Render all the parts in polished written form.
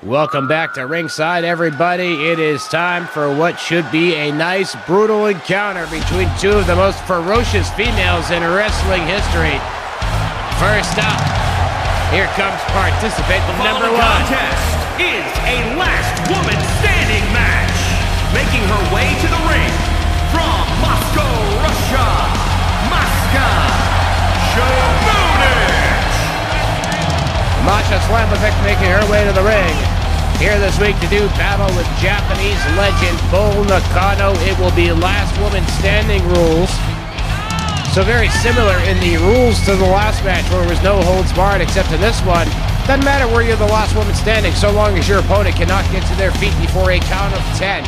Welcome back to ringside, everybody. It is time for what should be a nice, brutal encounter between two of the most ferocious females in wrestling history. First up, here comes participant number one. Contest is a last woman standing match. Making her way to the ring from Moscow, Russia, Masha, Masha Slamovich making her way to the ring. Here this week to do battle with Japanese legend Bull Nakano. It will be last woman standing rules. So very similar in the rules to the last match where there was no holds barred, except in this one, doesn't matter where you're the last woman standing so long as your opponent cannot get to their feet before a count of 10.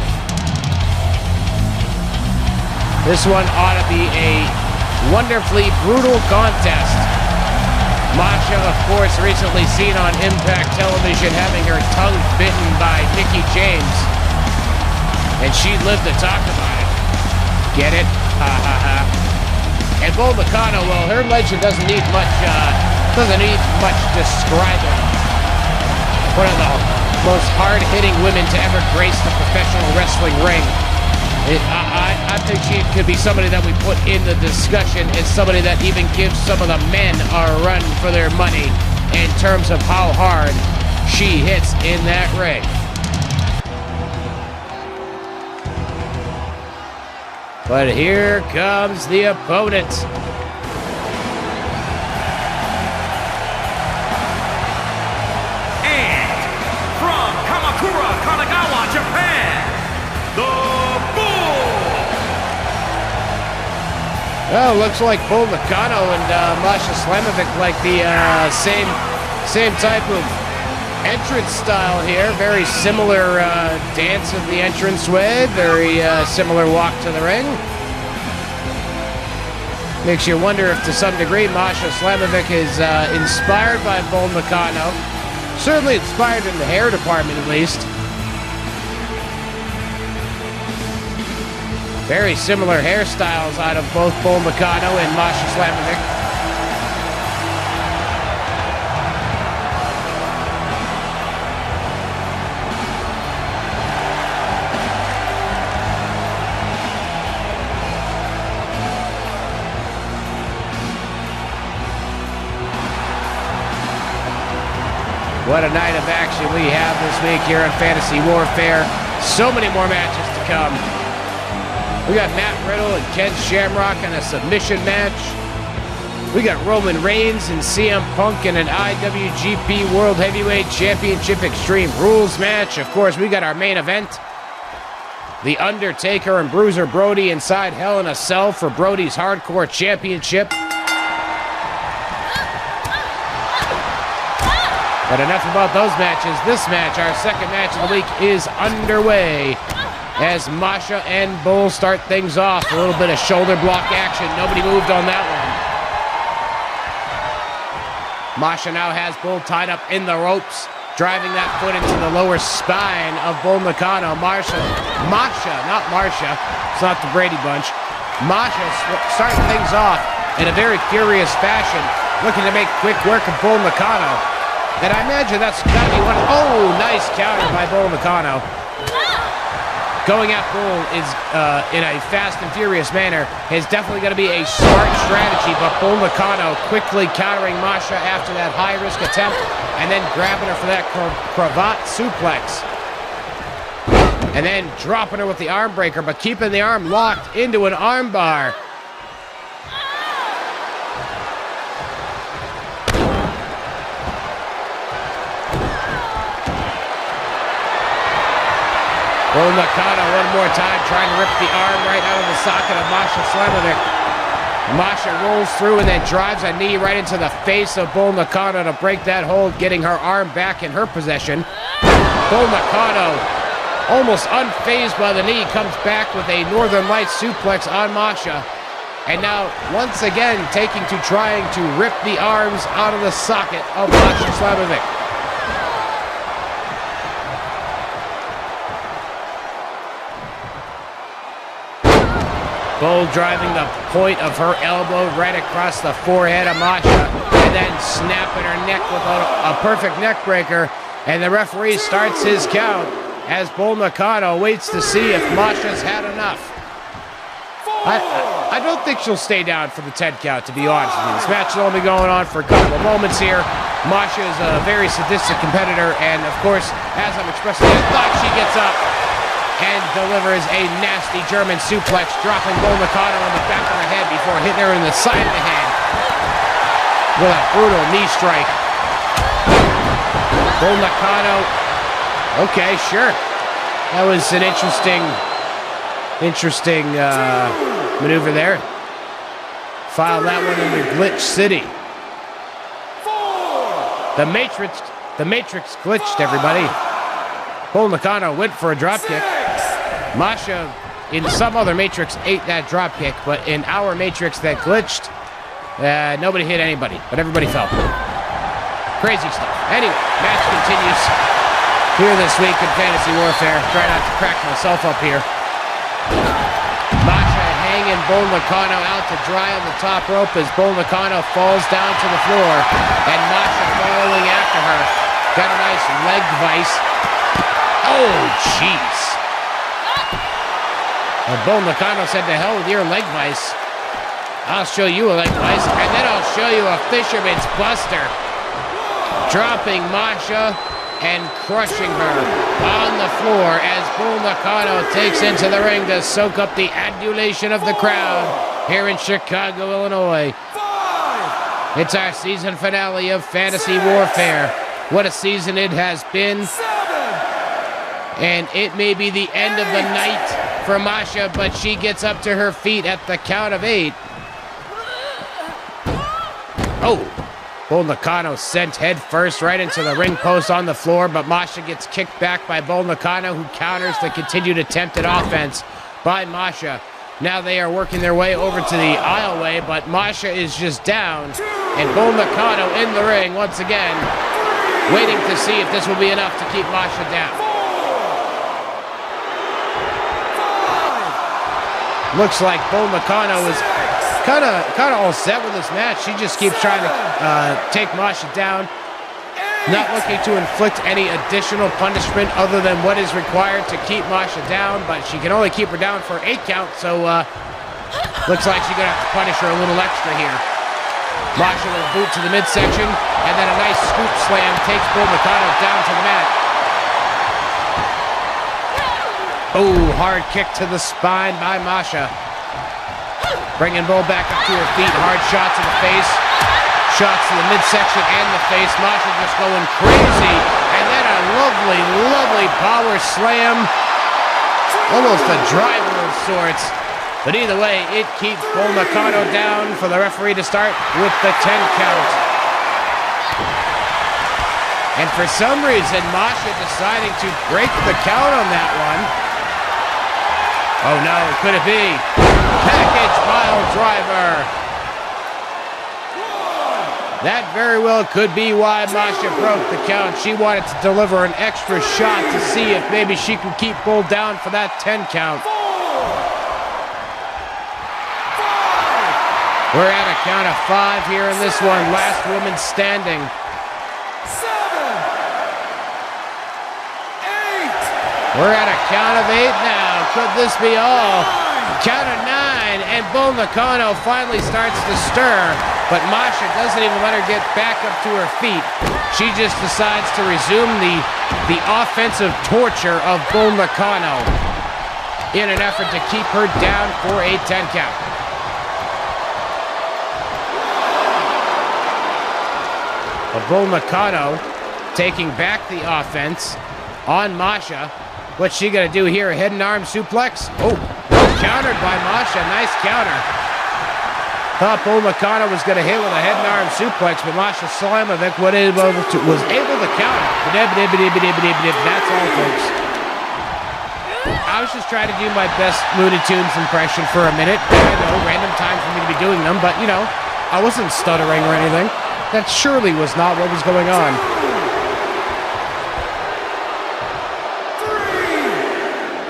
This one ought to be a wonderfully brutal contest. Masha, of course, recently seen on Impact Television having her tongue bitten by Mickie James. And she lived to talk about it. Get it? Ha ha ha. And Bull Nakano, well, her legend doesn't need much describing. One of the most hard-hitting women to ever grace the professional wrestling ring. I think she could be somebody that we put in the discussion as somebody that even gives some of the men a run for their money in terms of how hard she hits in that ring. But here comes the opponent. And from Kamakura, Kanagawa, Japan, the Well, looks like Bull Nakano and Masha Slamovich like the same type of entrance style here. Very similar dance of the entranceway. Very similar walk to the ring. Makes you wonder if, to some degree, Masha Slamovich is inspired by Bull Nakano. Certainly inspired in the hair department, at least. Very similar hairstyles out of both Bull Nakano and Masha Slamovich. What a night of action we have this week here on Fantasy Warfare. So many more matches to come. We got Matt Riddle and Ken Shamrock in a submission match. We got Roman Reigns and CM Punk in an IWGP World Heavyweight Championship Extreme Rules match. Of course, we got our main event. The Undertaker and Bruiser Brody inside Hell in a Cell for Brody's Hardcore Championship. But enough about those matches. This match, our second match of the week, is underway. As Masha and Bull start things off. A little bit of shoulder block action. Nobody moved on that one. Masha now has Bull tied up in the ropes, driving that foot into the lower spine of Bull Nakano. Masha, not Marsha. It's not the Brady Bunch. Masha starting things off in a very furious fashion, looking to make quick work of Bull Nakano. And I imagine that's got to be one. Oh, nice counter by Bull Nakano. Going at Bull is, in a fast and furious manner, is definitely going to be a smart strategy, but Bull Nakano quickly countering Masha after that high-risk attempt, and then grabbing her for that cravat suplex. And then dropping her with the arm breaker, but keeping the arm locked into an arm bar. Bull Nakano one more time trying to rip the arm right out of the socket of Masha Slamovich. Masha rolls through and then drives a knee right into the face of Bull Nakano to break that hold, getting her arm back in her possession. Bull Nakano, almost unfazed by the knee, comes back with a Northern Lights suplex on Masha. And now, once again, trying to rip the arms out of the socket of Masha Slamovich. Bull driving the point of her elbow right across the forehead of Masha, and then snapping her neck with a perfect neck breaker. And the referee starts his count as Bull Nakano waits to see if Masha's had enough. I don't think she'll stay down for the 10 count, to be honest with you. This match will only be going on for a couple of moments here. Masha is a very sadistic competitor, and of course, as I'm expressing that thought, she gets up and delivers a nasty German suplex, dropping Bull Nakano on the back of her head before hitting her in the side of the head with a brutal knee strike. Bull Nakano, okay, sure. That was an interesting maneuver there. File that one under Glitch City. The Matrix glitched, everybody. Bull Nakano went for a dropkick. Masha, in some other Matrix, ate that dropkick, but in our Matrix that glitched, nobody hit anybody, but everybody fell. Crazy stuff. Anyway, match continues here this week in Fantasy Warfare. Try not to crack myself up here. Masha hanging Bull Nakano out to dry on the top rope as Bull Nakano falls down to the floor, and Masha following after her. Got a nice leg vice. Oh, jeez. And Bull Nakano said, to hell with your leg vice. I'll show you a leg vice, and then I'll show you a Fisherman's Buster. Dropping Masha and crushing her on the floor as Bull Nakano takes into the ring to soak up the adulation of the crowd here in Chicago, Illinois. It's our season finale of Fantasy Warfare. What a season it has been. And it may be the end of the night for Masha, but she gets up to her feet at the count of 8. Oh. Bull Nakano sent head first right into the ring post on the floor, but Masha gets kicked back by Bull Nakano, who counters the continued attempted offense by Masha. Now they are working their way over to the aisleway, but Masha is just down, and Bull Nakano in the ring once again, waiting to see if this will be enough to keep Masha down. Looks like Bull Nakano is kind of all set with this match. She just keeps trying to take Masha down, not looking to inflict any additional punishment other than what is required to keep Masha down, but she can only keep her down for 8 count, so looks like she's gonna have to punish her a little extra here. Masha with a boot to the midsection, and then a nice scoop slam takes Bull Nakano down to the mat. Oh, hard kick to the spine by Masha. Bringing Bull back up to her feet. Hard shots in the face. Shots to the midsection and the face. Masha just going crazy. And then a lovely, lovely power slam. Almost a driver of sorts. But either way, it keeps Bull Nakano down for the referee to start with the 10 count. And for some reason, Masha deciding to break the count on that one. Oh no, could it be? Package pile driver. That very well could be why Masha broke the count. She wanted to deliver an extra shot to see if maybe she could keep Bull down for that 10 count. We're at a count of 5 here in this one. Last woman standing. 7, 8. We're at a count of 8 now. Could this be all? Count of 9, and Bull Nakano finally starts to stir, but Masha doesn't even let her get back up to her feet. She just decides to resume the offensive torture of Bull Nakano in an effort to keep her down for a 10 count. But Bull Nakano taking back the offense on Masha. What's she gonna do here? A head and arm suplex? Oh, countered by Masha. Nice counter. Thought Bull Nakano was gonna hit with a head and arm suplex, but Masha Slamovich was able to counter. That's all, folks. I was just trying to do my best Looney Tunes impression for a minute. I know, random time for me to be doing them, but you know, I wasn't stuttering or anything. That surely was not what was going on.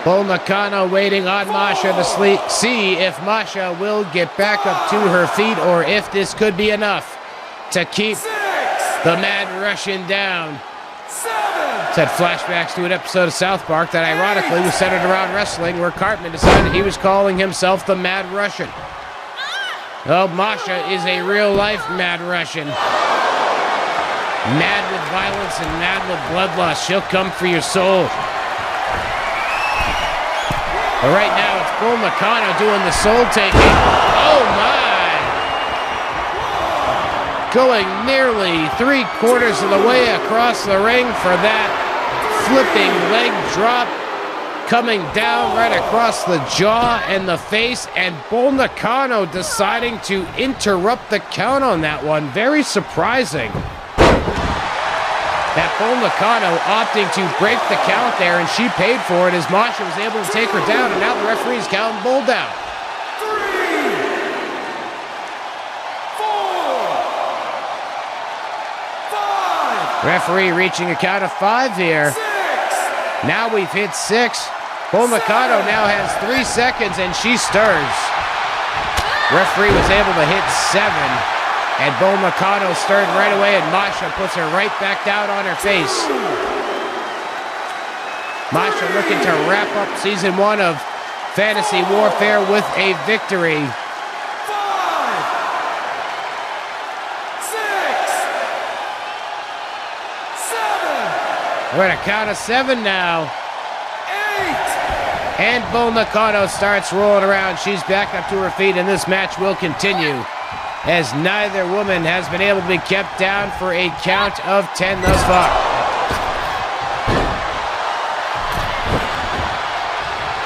Bull Nakano waiting on Masha to see if Masha will get back up to her feet or if this could be enough to keep the Mad Russian down. Had flashbacks to an episode of South Park that ironically was centered around wrestling, where Cartman decided he was calling himself the Mad Russian. Oh, Masha is a real-life Mad Russian. Mad with violence and mad with bloodlust. She'll come for your soul. But right now, it's Bull Nakano doing the soul-taking. Oh, my! Going nearly 3/4 of the way across the ring for that flipping leg drop, coming down right across the jaw and the face, and Bull Nakano deciding to interrupt the count on that one. Very surprising that Bull Nakano opting to break the count there, and she paid for it as Masha was able to take her down, and now the referee's counting Bull down. 3, 4, 5. Referee reaching a count of 5 here. 6. Now we've hit 6. Bull Nakano now has 3 seconds, and she stirs. Referee was able to hit 7, and Bull Nakano stirred right away, and Masha puts her right back down on her face. Masha looking to wrap up Season 1 of Fantasy Warfare with a victory. 5, 6, 7. We're at a count of 7 now. 8. And Bull Nakano starts rolling around. She's back up to her feet, and this match will continue, as neither woman has been able to be kept down for a count of 10 thus far.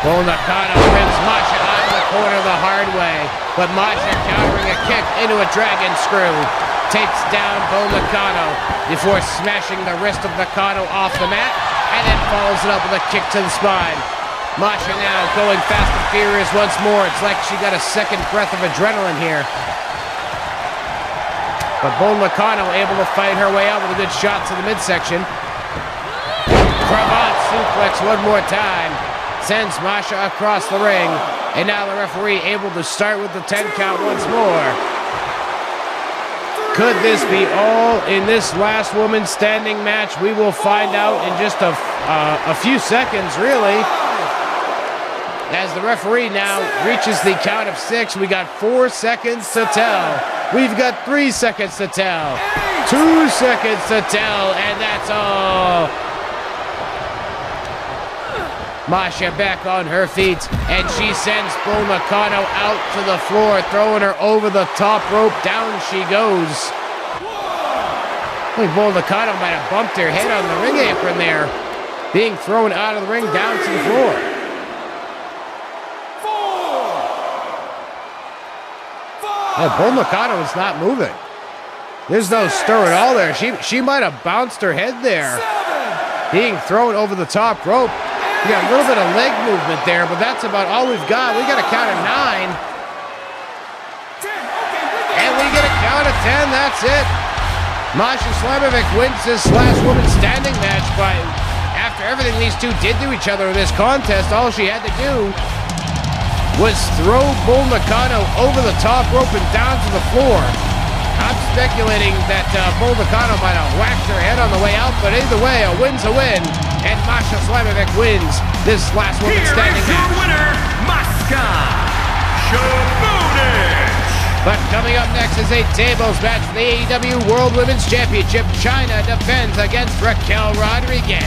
Bull Nakano brings Masha out of the corner the hard way, but Masha countering a kick into a dragon screw. Takes down Bull Nakano before smashing the wrist of Nakano off the mat, and then follows it up with a kick to the spine. Masha now going fast and furious once more. It's like she got a second breath of adrenaline here. But Bull Nakano able to fight her way out with a good shot to the midsection. Cravat suplex one more time. Sends Masha across the ring. And now the referee able to start with the 10 count once more. Could this be all in this last woman standing match? We will find out in just a few seconds, really. As the referee now reaches the count of 6, we got 4 seconds to tell. We've got 3 seconds to tell. 2 seconds to tell, and that's all. Masha back on her feet, and she sends Bull Nakano out to the floor, throwing her over the top rope. Down she goes. I think Bull Nakano might have bumped her head on the ring apron there, being thrown out of the ring down to the floor. 4, 5. Yeah, Bull Nakano is not moving. There's no stir at all there. She might have bounced her head there, 7. being thrown over the top rope. We got a little bit of leg movement there, but that's about all we've got. We got a count of 9. 10. Okay, And we get a count of 10. That's it. Masha Slamovich wins this last woman standing match by, after everything these two did to each other in this contest, all she had to do was throw Bull Nakano over the top rope and down to the floor. I'm speculating that Bull Nakano might have whacked her head on the way out, but either way, a win's a win, and Masha Slamovich wins this last woman standing match. Here is your winner, Masha Slamovich. But coming up next is a tables match for the AEW World Women's Championship. China defends against Raquel Rodriguez.